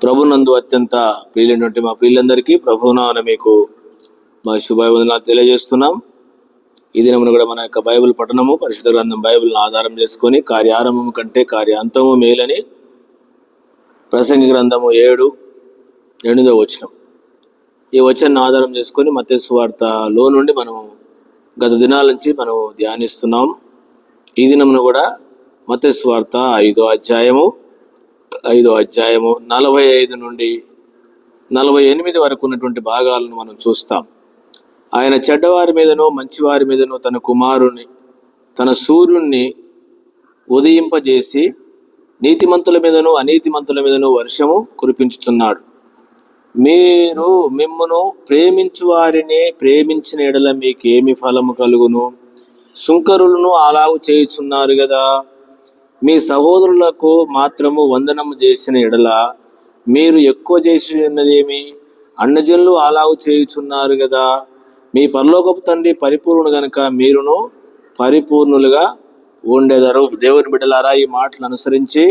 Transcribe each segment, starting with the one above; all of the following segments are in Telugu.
ప్రభునందు అత్యంత ప్రియులైనటువంటి మా ప్రియులందరికీ ప్రభునామమున మీకు మా శుభాభివందనాలు తెలియజేస్తున్నాం. ఈ దినమున కూడా మన యొక్క బైబిల్ పఠనము పరిశుద్ధ గ్రంథం బైబిల్ని ఆధారం చేసుకొని కార్యారంభం కంటే కార్యాంతము మేలని ప్రసంగి గ్రంథము 7:8 వచనం. ఈ వచనాన్ని ఆధారం చేసుకొని మత్తయి సువార్తలో నుండి మనము గత దినాల నుంచి మనం ధ్యానిస్తున్నాం. ఈ దినమున కూడా మత్తయి సువార్త 5వ అధ్యాయము 45 నుండి 48 వరకు ఉన్నటువంటి భాగాలను మనం చూస్తాం. ఆయన చెడ్డవారి మీదనో మంచివారి మీదనో తన సూర్యుణ్ణి ఉదయింపజేసి నీతిమంతుల మీదనో అనీతిమంతుల మీదనో వర్షము కురిపించుచున్నాడు. మీరు మిమ్మును ప్రేమించు వారిని ప్రేమించిన ఎడల మీకేమి ఫలము కలుగును? సుంకరులను అలాగు చేయుచున్నారు కదా. మీ సహోదరులకు మాత్రము వందనము చేసిన ఎడల మీరు ఎక్కువ చేసి ఉన్నదేమి? అన్యజనులు అలాగు చేయుచున్నారు కదా. మీ పరలోకపు తండ్రి పరిపూర్ణుడు గనుక మీరును పరిపూర్ణులుగా ఉండెదరు. దేవుని బిడ్డలారా, ఈ మాటలు అనుసరించి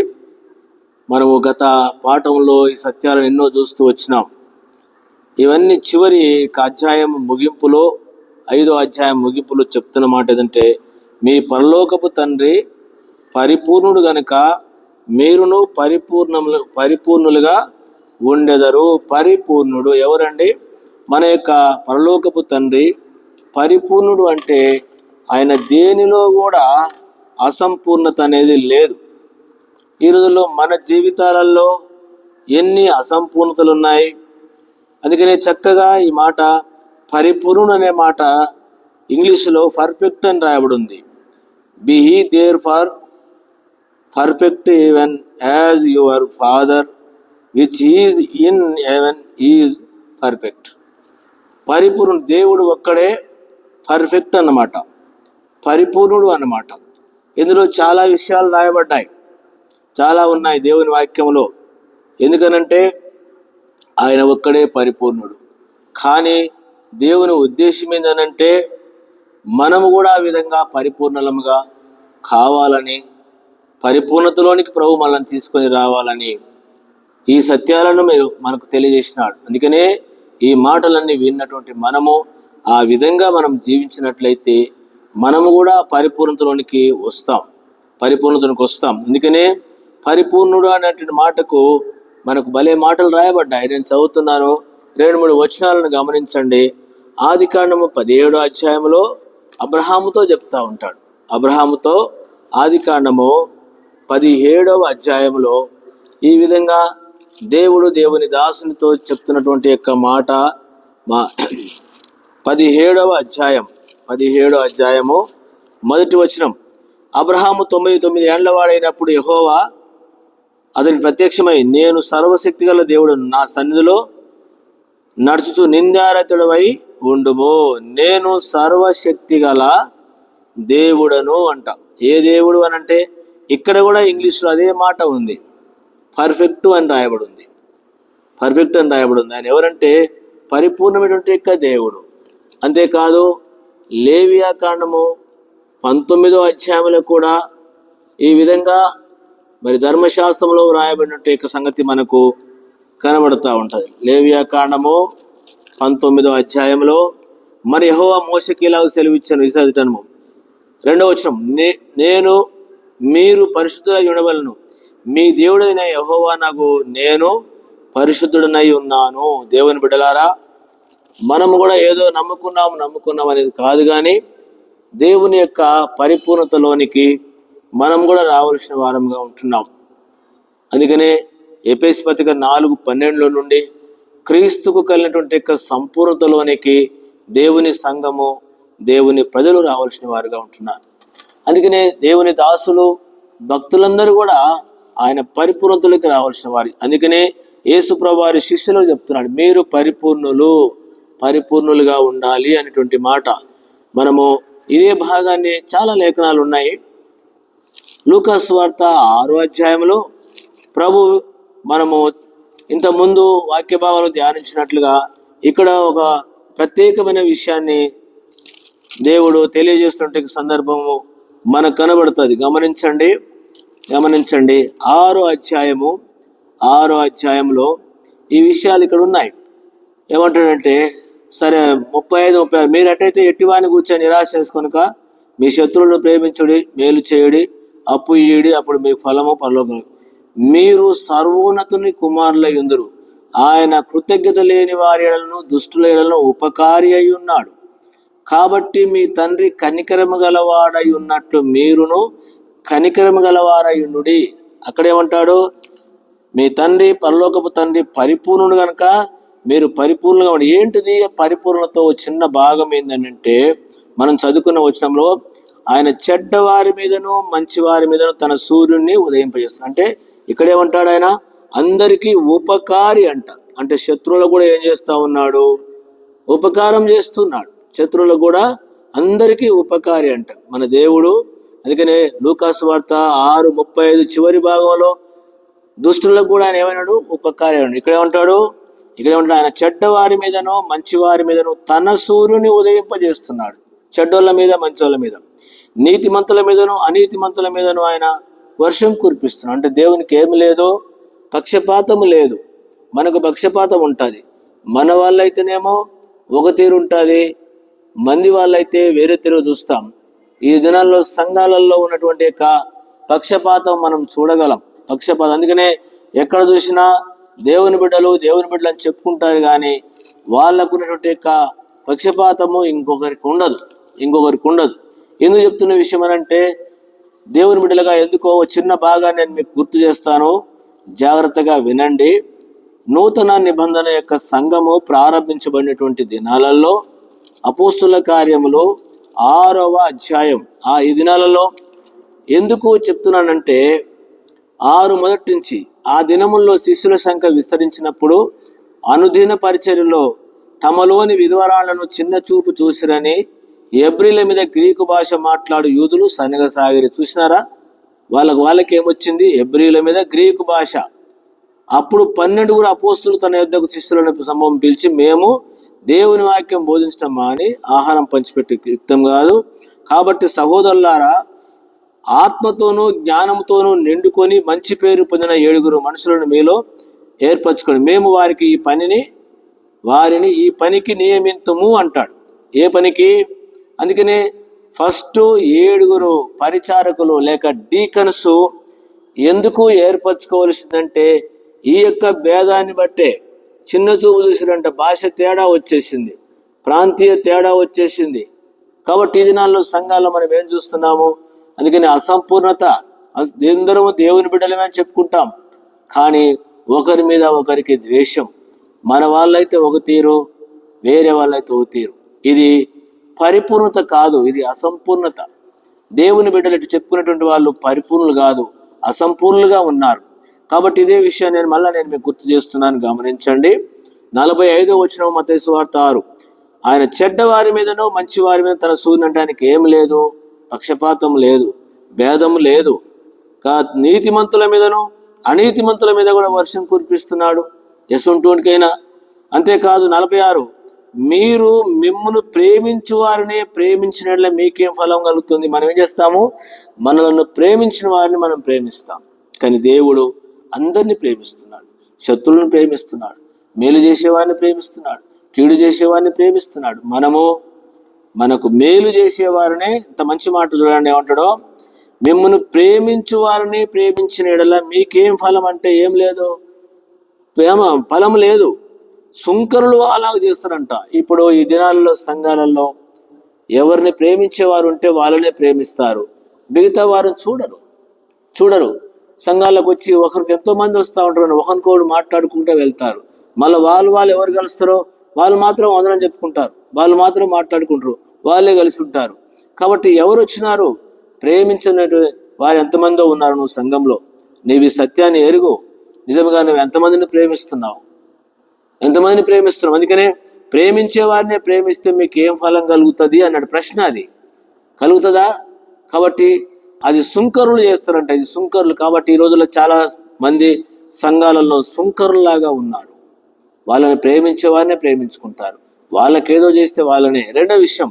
మనము గత పాఠంలో ఈ సత్యాలను ఎన్నో చూస్తూ వచ్చినాం. ఇవన్నీ చివరి అధ్యాయం ముగింపులో 5వ అధ్యాయం ముగింపులో చెప్తున్న మాట ఏదంటే, మీ పరలోకపు తండ్రి పరిపూర్ణుడు గనుక మీరును పరిపూర్ణులుగా ఉండెదరు. పరిపూర్ణుడు ఎవరండి? మన యొక్క పరలోకపు తండ్రి. పరిపూర్ణుడు అంటే ఆయన దేనిలో కూడా అసంపూర్ణత అనేది లేదు. ఈ రోజుల్లో మన జీవితాలలో ఎన్ని అసంపూర్ణతలు ఉన్నాయి. అందుకనే చక్కగా ఈ మాట పరిపూర్ణుడు అనే మాట ఇంగ్లీషులో పర్ఫెక్ట్ అని రాయబడి ఉంది. Be he there for perfect even as your Father which is in heaven is perfect. పరిపూర్ణ దేవుడు ఒక్కడే పర్ఫెక్ట్ అన్నమాట, పరిపూర్ణుడు అన్నమాట. ఇందులో చాలా విషయాలు రాయబడ్డాయి, చాలా ఉన్నాయి దేవుని వాక్యంలో. ఎందుకనంటే ఆయన ఒక్కడే పరిపూర్ణుడు. కానీ దేవుని ఉద్దేశం ఏంటనంటే మనము కూడా ఆ విధంగా పరిపూర్ణముగా కావాలని, పరిపూర్ణతలోనికి ప్రభు మనల్ని తీసుకొని రావాలని ఈ సత్యాలను మనకు తెలియజేసినాడు. అందుకనే ఈ మాటలన్నీ విన్నటువంటి మనము ఆ విధంగా మనం జీవించినట్లయితే మనము కూడా పరిపూర్ణతలోనికి వస్తాం. అందుకనే పరిపూర్ణుడు అనేటువంటి మాటకు మనకు భలే మాటలు రాయబడ్డాయి. నేను చదువుతున్నాను, 2-3 వచనాలను గమనించండి. ఆదికాండము 17వ అధ్యాయంలో అబ్రహాముతో చెప్తా ఉంటాడు. అబ్రహాముతో ఆదికాండము 17వ అధ్యాయంలో ఈ విధంగా దేవుని దాసునితో చెప్తున్నటువంటి యొక్క మాట, మా 17వ అధ్యాయము 1వ వచనం. అబ్రహాము 99 ఏళ్ల వాడైనప్పుడు యెహోవా అతనికి ప్రత్యక్షమై, నేను సర్వశక్తి గల దేవుడు, నా సన్నిధిలో నడుచుతూ నిందారతుడవై ఉండుము. నేను సర్వశక్తి గల దేవుడను అంట. ఏ దేవుడు అనంటే ఇక్కడ కూడా ఇంగ్లీష్లో అదే మాట ఉంది, పర్ఫెక్ట్ అని రాయబడి ఉంది. ఆయన ఎవరంటే పరిపూర్ణమైనటువంటి యొక్క దేవుడు. అంతేకాదు లేవియా కాండము 19వ అధ్యాయంలో కూడా ఈ విధంగా మరి ధర్మశాస్త్రంలో రాయబడినట్టు యొక్క సంగతి మనకు కనబడుతూ ఉంటుంది. లేవియా కాండము 19వ అధ్యాయంలో మరి యెహోవా మోషేకి ఇలాగ సెలవిచ్చాను. ఇసదటను 2వ వచనం, మీరు పరిశుద్ధులై ఉండవలను, మీ దేవుడైన యెహోవా నాకు నేను పరిశుద్ధుడనై ఉన్నాను. దేవుని బిడ్డలారా, మనము కూడా ఏదో నమ్ముకున్నాం అనేది కాదు, కానీ దేవుని యొక్క పరిపూర్ణతలోనికి మనం కూడా రావాల్సిన వారంగా ఉంటున్నాం. అందుకనే ఎఫెసీ పత్రిక 4:12 నుండి క్రీస్తుకు కలిగినటువంటి యొక్క సంపూర్ణతలోనికి దేవుని సంఘము, దేవుని ప్రజలు రావాల్సిన వారుగా ఉంటున్నారు. అందుకనే దేవుని దాసులు, భక్తులందరూ కూడా ఆయన పరిపూర్ణతలోకి రావాల్సిన వారి. అందుకనే యేసు ప్రభువు వారి శిష్యులకు చెప్తున్నాడు, మీరు పరిపూర్ణులుగా ఉండాలి అనేటువంటి మాట. మనము ఇదే భాగాన్ని చాలా లేఖనాలు ఉన్నాయి. లూకా సువార్త 6వ అధ్యాయంలో ప్రభు మనము ఇంతకుముందు వాక్య భాగాలు ధ్యానించినట్లుగా ఇక్కడ ఒక ప్రత్యేకమైన విషయాన్ని దేవుడు తెలియజేస్తున్న సందర్భము మనకు కనబడుతుంది. గమనించండి 6వ అధ్యాయము 6వ అధ్యాయంలో ఈ విషయాలు ఇక్కడ ఉన్నాయి. ఏమంటాడంటే, సరే 35-36, మీరు అటైతే ఎట్టివాని కూర్చొని నిరాశ చేసుకొనక మీ శత్రువులను ప్రేమించుడి, మేలు చేయుడి, అప్పు ఇయ్యుడి, అప్పుడు మీ ఫలము పరలోకము. మీరు సర్వోన్నతుని కుమారులై ఉందురు. ఆయన కృతజ్ఞత లేని వారి ఎడలను దుష్టుల ఎడలను ఉపకారి అయి ఉన్నాడు. కాబట్టి మీ తండ్రి కనికరము గలవాడై ఉన్నట్లు మీరును కనికరము గలవారై ఉండుడి. అక్కడేమంటాడు, మీ తండ్రి పరలోకపు తండ్రి పరిపూర్ణుడు కనుక మీరు పరిపూర్ణంగా ఉండి. ఏంటిది పరిపూర్ణతో చిన్న భాగం ఏంటంటే, మనం చదువుకున్న వచనంలో ఆయన చెడ్డవారి మీదను మంచి వారి మీదను తన సూర్యుడిని ఉదయింపజేస్తున్నాడు. అంటే ఇక్కడేమంటాడు, ఆయన అందరికీ ఉపకారి అంట. అంటే శత్రువులకు కూడా ఏం చేస్తా ఉన్నాడు, ఉపకారం చేస్తున్నాడు. శత్రువులకు కూడా అందరికీ ఉపకారి అంట మన దేవుడు. అందుకనే లూకాసు వార్త 6:35 చివరి భాగంలో దుష్టులకు కూడా ఆయన ఏమైనాడు, ఉపకారి అన్నాడు. ఇక్కడేమంటాడు ఆయన చెడ్డవారి మీదను మంచి వారి మీదను తన సూర్యుని ఉదయింపజేస్తున్నాడు. చెడ్డోళ్ళ మీద మంచోళ్ళ మీద, నీతిమంతుల మీదను అనీతిమంతుల మీదను ఆయన వర్షం కురిపిస్తున్నాడు. అంటే దేవునికి ఏమి లేదు, పక్షపాతము లేదు. మనకు పక్షపాతం ఉంటుంది. మన వాళ్ళైతేనేమో ఒక తీరు ఉంటుంది, మంది వాళ్ళైతే వేరే తీరు చూస్తాం. ఈ దినాల్లో సంఘాలలో ఉన్నటువంటి పక్షపాతం మనం చూడగలం. పక్షపాతం అందుకనే ఎక్కడ చూసినా దేవుని బిడ్డలు అని చెప్పుకుంటారు, కానీ వాళ్ళకు ఉన్నటువంటి పక్షపాతము ఇంకొకరికి ఉండదు. ఎందుకు చెప్తున్న విషయం అనంటే, దేవుని బిడ్డలుగా ఎందుకో చిన్న భాగాన్ని నేను మీకు గుర్తు చేస్తాను, జాగ్రత్తగా వినండి. నూతన నిబంధన యొక్క సంఘము ప్రారంభించబడినటువంటి దినాలలో అపోస్తుల కార్యములు 6వ అధ్యాయం, ఈ దినాలలో ఎందుకు చెప్తున్నానంటే, 6 మొదటి నుంచి ఆ దినముల్లో శిష్యుల సంఖ్య విస్తరించినప్పుడు అనుదిన పరిచర్యలో తమలోని విధవరాళ్లను చిన్న చూపు చూసిరని ఎబ్రీల మీద గ్రీకు భాష మాట్లాడు యూదులు సనగసాగిరి. చూసినారా, వాళ్ళకి ఏమొచ్చింది, ఎబ్రీల మీద గ్రీకు భాష. అప్పుడు 12 అపోస్తులు తన యొద్దకు శిష్యులను సమూహం పిలిచి, మేము దేవుని వాక్యం బోధించడం అని ఆహారం పంచిపెట్టి యుక్తం కాదు. కాబట్టి సహోదరులారా, ఆత్మతోనూ జ్ఞానంతోనూ నిండుకొని మంచి పేరు పొందిన 7 మనుషులను మీలో ఏర్పరచుకొని మేము వారిని ఈ పనికి నియమించము అంటాడు. ఏ పనికి? అందుకనే ఫస్ట్ 7 పరిచారకులు లేక డీకన్స్ ఎందుకు ఏర్పరచుకోవలసిందంటే, ఈ యొక్క భేదాన్ని బట్టే చిన్న చూపు చూసిరంటే భాష తేడా వచ్చేసింది, ప్రాంతీయ తేడా వచ్చేసింది. కాబట్టి ఈ దినాల్లో సంఘాల్లో మనం ఏం చూస్తున్నాము, అందుకని అసంపూర్ణత. అందరము దేవుని బిడ్డలమే అని చెప్పుకుంటాం, కానీ ఒకరి మీద ఒకరికి ద్వేషం. మన వాళ్ళైతే ఒక తీరు, వేరే వాళ్ళైతే ఒక తీరు. ఇది పరిపూర్ణత కాదు, ఇది అసంపూర్ణత. దేవుని బిడ్డలు ఇటు చెప్పుకునేటువంటి వాళ్ళు పరిపూర్ణులు కాదు, అసంపూర్ణులుగా ఉన్నారు. కాబట్టి ఇదే విషయాన్ని నేను మీకు గుర్తు చేస్తున్నాను, గమనించండి. 45వ వచనం మత్తయి సువార్త 6, ఆయన చెడ్డవారి మీదనో మంచి వారి మీద తన సూర్యుని అంటానికి ఏం లేదు, పక్షపాతం లేదు, భేదము లేదు. నీతిమంతుల మీదను అనీతిమంతుల మీద కూడా వర్షం కురిపిస్తున్నాడు, ఎసుంటోనికైనా. అంతేకాదు 46, మీరు మిమ్మును ప్రేమించు వారినే ప్రేమించినట్లే మీకేం ఫలం కలుగుతుంది. మనం ఏం చేస్తాము, మనలను ప్రేమించిన వారిని మనం ప్రేమిస్తాం. కానీ దేవుడు అందరినీ ప్రేమిస్తున్నాడు, శత్రువులను ప్రేమిస్తున్నాడు, మేలు చేసేవారిని ప్రేమిస్తున్నాడు, కీడు చేసేవారిని ప్రేమిస్తున్నాడు. మనకు మేలు చేసేవారినే, ఇంత మంచి మాట చూడండి, ఏమంటాడో, మిమ్మల్ని ప్రేమించు వారిని ప్రేమించిన ఎడల మీకేం ఫలం అంటే ఏం లేదు, ఫలం లేదు. సుంకరులు అలాగ చేస్తారంట. ఇప్పుడు ఈ దినాలలో సంఘాలలో ఎవరిని ప్రేమించేవారు ఉంటే వాళ్ళనే ప్రేమిస్తారు, మిగతా వారిని చూడరు. సంఘాలకు వచ్చి ఒకరికి ఎంతో మంది వస్తూ ఉంటారు, ఒకరికొకరు మాట్లాడుకుంటూ వెళ్తారు. మళ్ళీ వాళ్ళు ఎవరు కలుస్తారో వాళ్ళు మాత్రం వందనం చెప్పుకుంటారు, వాళ్ళు మాత్రం మాట్లాడుకుంటారు, వాళ్ళే కలిసి ఉంటారు. కాబట్టి ఎవరు వచ్చినారు, ప్రేమించినట్టు వారు ఎంతమందో ఉన్నారు. నువ్వు సంఘంలో నీవు ఈ సత్యాన్ని ఎరుగు. నిజంగా నువ్వు ఎంతమందిని ప్రేమిస్తున్నావు? అందుకనే ప్రేమించే వారినే ప్రేమిస్తే మీకు ఏం ఫలం కలుగుతుంది అన్నాడు. ప్రశ్న అది కలుగుతుందా? కాబట్టి అది సుంకరులు చేస్తారంట, ఇది సుంకరులు. కాబట్టి ఈ రోజుల్లో చాలా మంది సంఘాలలో సుంకరులాగా ఉన్నారు. వాళ్ళని ప్రేమించే వారినే ప్రేమించుకుంటారు, వాళ్ళకేదో చేస్తే వాళ్ళనే. రెండో విషయం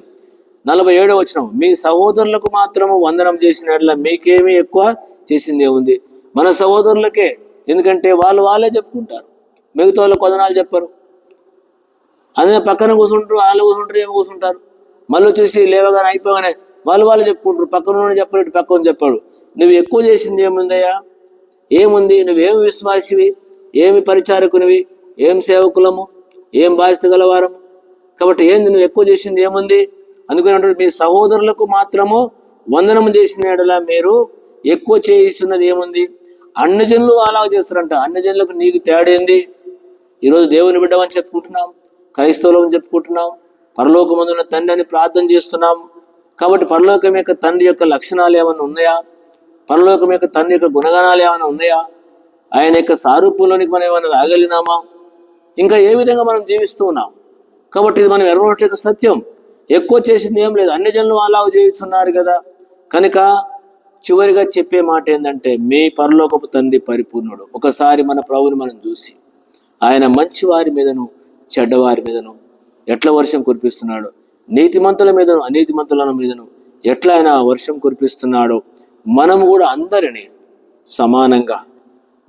47వ వచనం, మీ సహోదరులకు మాత్రము వందనం చేసినట్ల మీకేమీ ఎక్కువ చేసిందే ఉంది. మన సహోదరులకే ఎందుకంటే వాళ్ళే చెప్పుకుంటారు, మిగతా వాళ్ళు కొదనాలు చెప్పరు. అదే పక్కన కూర్చుంటారు, వాళ్ళు కూర్చుంటారు, ఏమో కూర్చుంటారు. మళ్ళీ వచ్చేసి లేవగానే అయిపోగానే వాళ్ళు చెప్పుకుంటారు, పక్కన చెప్పరు, ఇటు పక్కన చెప్పాడు. నువ్వు ఎక్కువ చేసింది ఏముందయ్యా? ఏముంది? నువ్వేమి విశ్వాసివి, ఏమి పరిచారకునివి, ఏం సేవకులము, ఏం బాధ్యత గలవారం. కాబట్టి ఏంది నువ్వు ఎక్కువ చేసింది ఏముంది? అందుకని మీ సహోదరులకు మాత్రము వందనము చేసిన ఎడలా మీరు ఎక్కువ చేయిస్తున్నది ఏముంది? అన్ని జనులు అలా చేస్తారంట. అన్ని జనులకు నీకు తేడేంది? ఈరోజు దేవుని బిడ్డమని చెప్పుకుంటున్నాం, క్రైస్తవులం చెప్పుకుంటున్నాం, పరలోకమందున్న తండ్రి అని ప్రార్థన చేస్తున్నాం. కాబట్టి పరలోకం యొక్క తండ్రి యొక్క లక్షణాలు ఏమైనా ఉన్నాయా? పరలోకం యొక్క తండ్రి యొక్క గుణగణాలు ఏమైనా ఉన్నాయా? ఆయన యొక్క సారూప్యంలోనికి మనం ఏమైనా రాగలిగినామా? ఇంకా ఏ విధంగా మనం జీవిస్తూ ఉన్నాం? కాబట్టి ఇది మనం ఎర్రగొట్టే యొక్క సత్యం. ఎక్కువ చేసింది ఏం లేదు, అన్ని జనులు అలా జీవిస్తున్నారు కదా. కనుక చివరిగా చెప్పే మాట ఏంటంటే, మీ పరలోకపు తండ్రి పరిపూర్ణుడు. ఒకసారి మన ప్రభుని మనం చూసి ఆయన మంచి వారి మీదను చెడ్డవారి మీదను ఎట్లా వర్షం కురిపిస్తున్నాడు, నీతిమంతుల మీదను అనీతిమంతుల మీదను ఎట్లా ఆయన వర్షం కురిపిస్తున్నాడో, మనము కూడా అందరినీ సమానంగా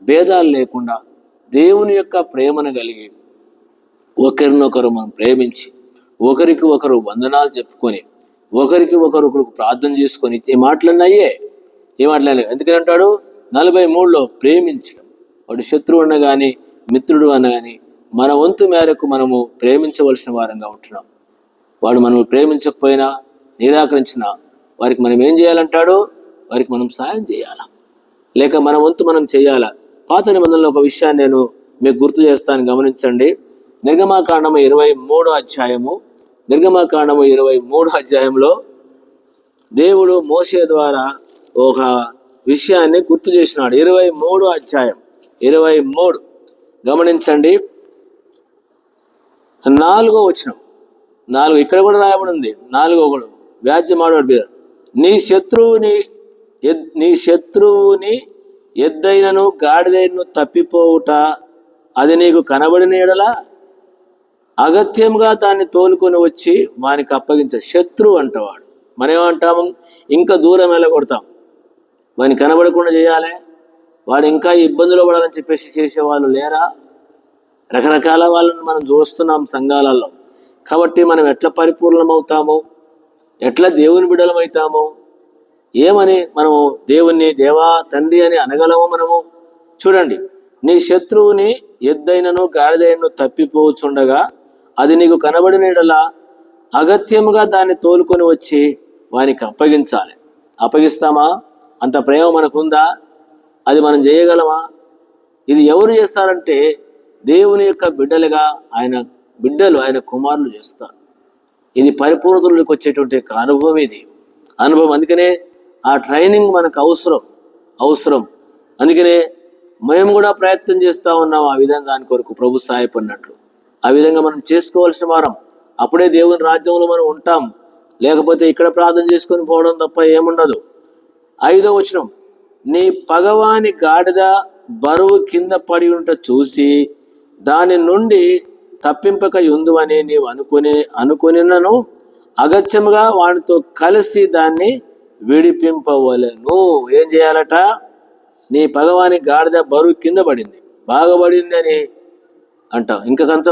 భేదాలు లేకుండా దేవుని యొక్క ప్రేమను కలిగి ఒకరినొకరు మనం ప్రేమించి ఒకరికి ఒకరు వందనాలు చెప్పుకొని ఒకరికి ఒకరు ప్రార్థన చేసుకొని ఏ మాటలన్నాయే ఎందుకని అంటాడు 43లో ప్రేమించడం. వాడు శత్రువు అన్న కానీ మిత్రుడు అన్న కానీ మన వంతు మేరకు మనము ప్రేమించవలసిన వారంగా ఉంటున్నాం. వాడు మనల్ని ప్రేమించకపోయినా నిరాకరించినా వారికి మనం ఏం చేయాలంటాడు? వారికి మనం సాయం చేయాలా, లేక మన వంతు మనం చేయాలా? పాత నిబంధనలో ఒక విషయాన్ని నేను మీకు గుర్తు చేస్తాను, గమనించండి. నిర్గమాకాండము 23వ అధ్యాయము, నిర్గమాకాండము 23వ అధ్యాయంలో దేవుడు మోషే ద్వారా ఒక విషయాన్ని గుర్తు చేసినాడు. 23వ అధ్యాయం 23 గమనించండి. 4వ వచనం, 4 ఇక్కడ కూడా రాయబడి ఉంది. 4వ వ్యాజ్యమాడు, నీ శత్రువుని ఎద్దైనను గాడిదైనను తప్పిపోవుట అది నీకు కనబడిన ఎడలా అగత్యంగా దాన్ని తోలుకొని వచ్చి వానికి అప్పగించ. శత్రువు అంటవాడు. మనం ఏమంటాము? ఇంకా దూరం వెళ్ళగొడతాం, వాడిని కనబడకుండా చేయాలి, వాడు ఇంకా ఇబ్బందులు పడాలని చెప్పేసి చేసేవాళ్ళు లేరా? రకరకాల వాళ్ళని మనం చూస్తున్నాం సంఘాలలో. కాబట్టి మనం ఎట్లా పరిపూర్ణమవుతాము, ఎట్లా దేవుని బిడ్డలమవుతాము, ఏమని మనము దేవుణ్ణి దేవా తండ్రి అని అనగలము మనము? చూడండి, నీ శత్రువుని ఎద్దైనను గాడిదైనను తప్పిపోవచ్చుండగా అది నీకు కనబడినలా అగత్యముగా దాన్ని తోలుకొని వచ్చి వానికి అప్పగించాలి. అప్పగిస్తామా? అంత ప్రేమ మనకుందా? అది మనం చేయగలమా? ఇది ఎవరు చేస్తారంటే దేవుని యొక్క బిడ్డలుగా ఆయన బిడ్డలు, ఆయన కుమారులు చేస్తారు. ఇది పరిపూర్ణతలోకి వచ్చేటువంటి అనుభవం, ఇది అనుభవం. అందుకనే ఆ ట్రైనింగ్ మనకు అవసరం. అందుకనే మేము కూడా ప్రయత్నం చేస్తూ ఉన్నాం ఆ విధంగా, దాని కొరకు ప్రభు సహాయపడినట్లు ఆ విధంగా మనం చేసుకోవాల్సిన వారం. అప్పుడే దేవుని రాజ్యంలో మనం ఉంటాం. లేకపోతే ఇక్కడ ప్రార్థన చేసుకొని పోవడం తప్ప ఏముండదు. 5వ వచనం, నీ పగవాని గాడిద బరువు కింద పడి ఉంట చూసి దాని నుండి తప్పింపక యుందువని నీవు అనుకునినను అగత్యముగా వాడితో కలిసి దాన్ని విడిపింపవలెను. ఏం చేయాలట? నీ పగవాని గాడిద బరువు కింద పడింది, బాగా పడింది అని అంటాం. ఇంకంత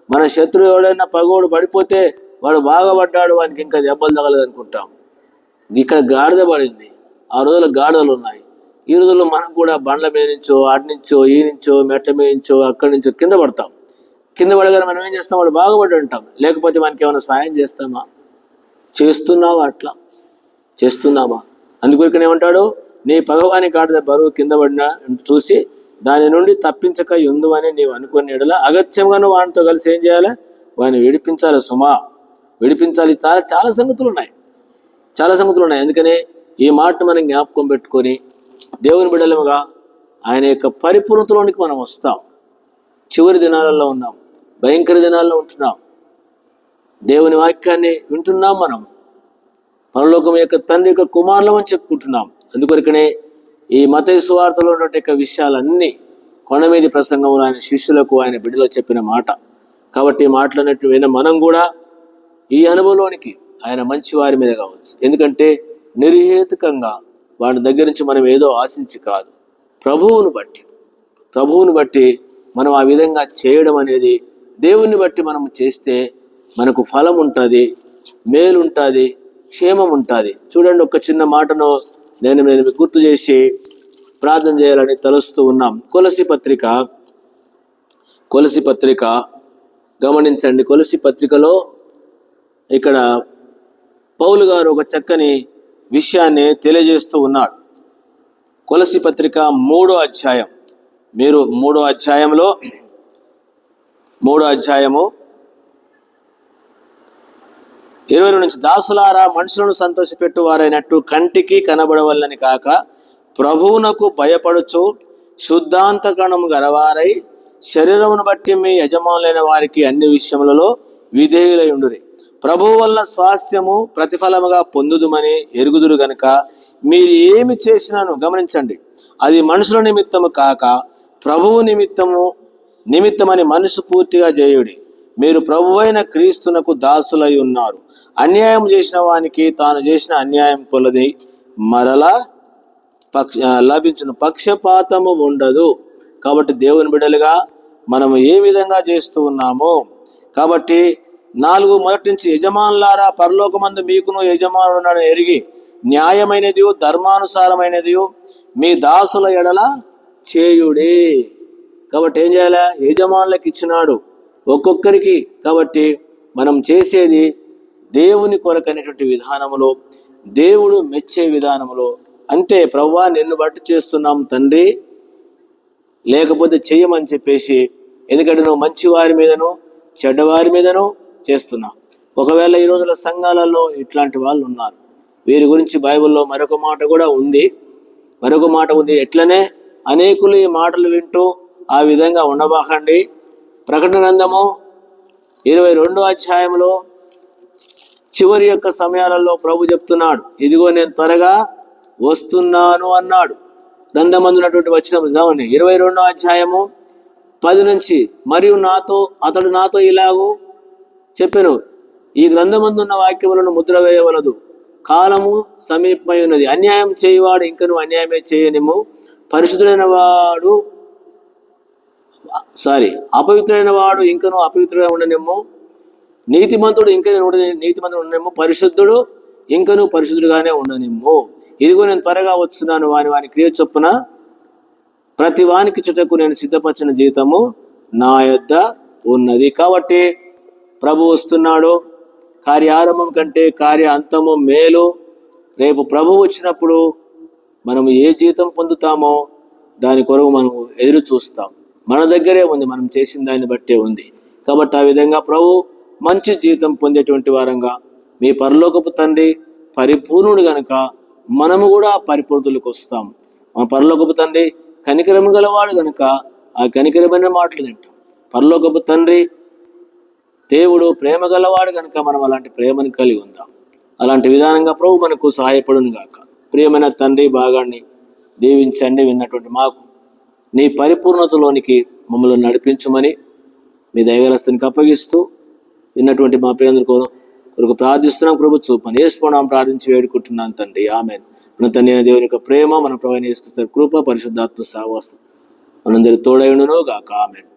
మన శత్రువు ఎవడైనా పగోడు పడిపోతే వాడు బాగా పడ్డాడు, వానికి ఇంకా దెబ్బలు తగలదు అనుకుంటాం. ఇక్కడ గాడిద పడింది. ఆ రోజుల్లో గాడిదలు ఉన్నాయి. ఈ రోజుల్లో మనకు కూడా బండ్ల మీద నుంచో అటు నుంచో ఈ నుంచో మెట్ల మీద నుంచో అక్కడి నుంచో కింద పడతాం. కింద పడగానే మనం ఏం చేస్తాం? వాడు బాగుపడి ఉంటాం. లేకపోతే మనకి ఏమైనా సాయం చేస్తామా? చేస్తున్నావా? అట్లా చేస్తున్నామా? అందుకొరకు ఏమంటాడు? నీ పగవాని గాడిద బరువు కింద పడిన చూసి దాని నుండి తప్పించక యుందువని నీవు అనుకునే ఎడల అగత్యంగా నువ్వు వానితో కలిసి ఏం చేయాలి? వాడిని విడిపించాలి. సుమా, విడిపించాలి. చాలా సంగతులు ఉన్నాయి. అందుకనే ఈ మాటను మనం జ్ఞాపకం పెట్టుకొని దేవుని బిడ్డలుగా ఆయన యొక్క పరిపూర్ణతలోనికి మనం వస్తాం. చివరి దినాలలో ఉన్నాం, భయంకర దినాల్లో ఉంటున్నాం. దేవుని వాక్యాన్ని వింటున్నాం. మనం పరలోకం యొక్క తండ్రి యొక్క కుమారులం అని చెప్పుకుంటున్నాం. అందుకొరకనే ఈ మత్తయి సువార్తలో ఉన్నటువంటి విషయాలన్నీ కొండ మీద ప్రసంగంలో ఆయన శిష్యులకు, ఆయన బిడ్డలో చెప్పిన మాట. కాబట్టి మాటలన్నట్టు విన్న మనం కూడా ఈ అనుభవంలోనికి ఆయన మంచి వారి మీద కావచ్చు. ఎందుకంటే నిర్హేతుకంగా వాడి దగ్గర నుంచి మనం ఏదో ఆశించి కాదు, ప్రభువును బట్టి ప్రభువుని బట్టి మనం ఆ విధంగా చేయడం అనేది, దేవుణ్ణి బట్టి మనం చేస్తే మనకు ఫలం ఉంటుంది, మేలు ఉంటుంది, క్షేమం ఉంటుంది. చూడండి, ఒక చిన్న మాటను నేను మీకు గుర్తు చేసి ప్రార్థన చేయాలని తలుస్తూ ఉన్నాం. కొలసి పత్రిక గమనించండి. కొలసి పత్రికలో ఇక్కడ పౌలు గారు ఒక చక్కని విషయాన్ని తెలియజేస్తూ ఉన్నాడు. కొలసి పత్రిక 3వ అధ్యాయం, మీరు 3వ అధ్యాయంలో 3వ అధ్యాయము 20 నుంచి, దాసులారా మనుషులను సంతోషపెట్టు వారైనట్టు కంటికి కనబడవల్లని కాక ప్రభువునకు భయపడుచు శుద్ధాంతకరణము గలవారై శరీరమును బట్టి మీ యజమానులైన వారికి అన్ని విషయములలో విధేయులై ఉండురి. ప్రభువు వల్ల స్వాస్థ్యము ప్రతిఫలముగా పొందుదుమని ఎరుగుదురు గనుక మీరు ఏమి చేసినాను గమనించండి, అది మనుషుల నిమిత్తము కాక ప్రభువు నిమిత్తమని మనసు పూర్తిగా చేయుడి. మీరు ప్రభువైన క్రీస్తునకు దాసులై ఉన్నారు. అన్యాయం చేసిన వానికి తాను చేసిన అన్యాయం కొలది మరలా లభించును, పక్షపాతము ఉండదు. కాబట్టి దేవుని బిడ్డలుగా మనము ఏ విధంగా చేస్తూ ఉన్నామో, కాబట్టి 4 మొదటి నుంచి, యజమానులారా పరలోకమందు మీకును యజమానుడు ఎరిగి న్యాయమైనది ధర్మానుసారమైనది మీ దాసుల ఎడల చేయుడే. కాబట్టి ఏం చేయాలి? యజమానులకు ఇచ్చినాడు ఒక్కొక్కరికి. కాబట్టి మనం చేసేది దేవుని కొరకనేటువంటి విధానములో, దేవుడు మెచ్చే విధానములో. అంతే, ప్రభువా నిన్ను బట్టి చేస్తున్నాం తండ్రి, లేకపోతే చెయ్యమని చెప్పేసి. ఎందుకంటే నువ్వు మంచి వారి మీదను చెడ్డవారి మీదను చేస్తున్నావు. ఒకవేళ ఈ రోజుల సంఘాలలో ఇట్లాంటి వాళ్ళు ఉన్నారు. వీరి గురించి బైబిల్లో మరొక మాట కూడా ఉంది. ఎట్లనే అనేకులు ఈ మాటలు వింటూ ఆ విధంగా ఉండబాకండి. ప్రకటన గ్రంథము 22వ అధ్యాయంలో చివరి యొక్క సమయాలలో ప్రభు చెప్తున్నాడు, ఇదిగో నేను త్వరగా వస్తున్నాను అన్నాడు. గ్రంథమందున్నటువంటి వచనం 22వ అధ్యాయము 10 నుంచి, మరియు అతడు నాతో ఇలాగూ చెప్పెను, ఈ గ్రంథమందున్న వాక్యములను ముద్ర వేయవలదు, కాలము సమీపమై ఉన్నది. అన్యాయం చేయవాడు ఇంకను అన్యాయమే చేయనిమ్ము, అపవిత్రుడైన వాడు ఇంకను అపవిత్రుగా ఉండనిమ్ము, నీతిమంతుడు ఇంకను నీతిమంతుడు ఉండనిమ్ము, పరిశుద్ధుడు ఇంకను పరిశుద్ధుడుగానే ఉండనిమ్ము. ఇదిగో నేను త్వరగా వస్తున్నాను, వాని క్రియ చొప్పున ప్రతి వానికి చుటకు నేను సిద్ధపరిచిన జీవితము నా యొద్ద ఉన్నది. కాబట్టి ప్రభు వస్తున్నాడు. కార్యారంభం కంటే కార్య అంతము మేలు. రేపు ప్రభు వచ్చినప్పుడు మనం ఏ జీతం పొందుతామో దాని కొరకు మనం ఎదురు చూస్తాం. మన దగ్గరే ఉంది, మనం చేసిన దాన్ని బట్టే ఉంది. కాబట్టి ఆ విధంగా ప్రభు మంచి జీతం పొందేటువంటి వారంగా, మీ పరలోకపు తండ్రి పరిపూర్ణుడు గనుక మనము కూడా పరిపూర్తులకు వస్తాం. మన పరలోకపు తండ్రి కనికరము గలవాడు గనుక ఆ కనికరమైన మాటలు తింటాం. పరలోకపు తండ్రి దేవుడు ప్రేమ గలవాడు కనుక మనం అలాంటి ప్రేమను కలిగి ఉందాం. అలాంటి విధానంగా ప్రభు మనకు సహాయపడును గాక. ప్రియమైన తండ్రి, భాగాన్ని దీవించండి. విన్నటువంటి మాకు నీ పరిపూర్ణతలోనికి మమ్మల్ని నడిపించమని మీ దైవరస్తునికి అప్పగిస్తూ విన్నటువంటి మా ప్రియులందరి కొరకు ప్రార్థిస్తున్నాం. ప్రభు చూపని యేసునామమున ప్రార్థించి వేడుకుంటున్నాను తండ్రి, ఆమేన్. మన తండ్రి అయిన దేవుని యొక్క ప్రేమ, మన ప్రభువైన యేసుక్రీస్తు కృప, పరిశుద్ధాత్మ సహవాసం మనందరి తోడై ఉండును గాక, ఆమేన్.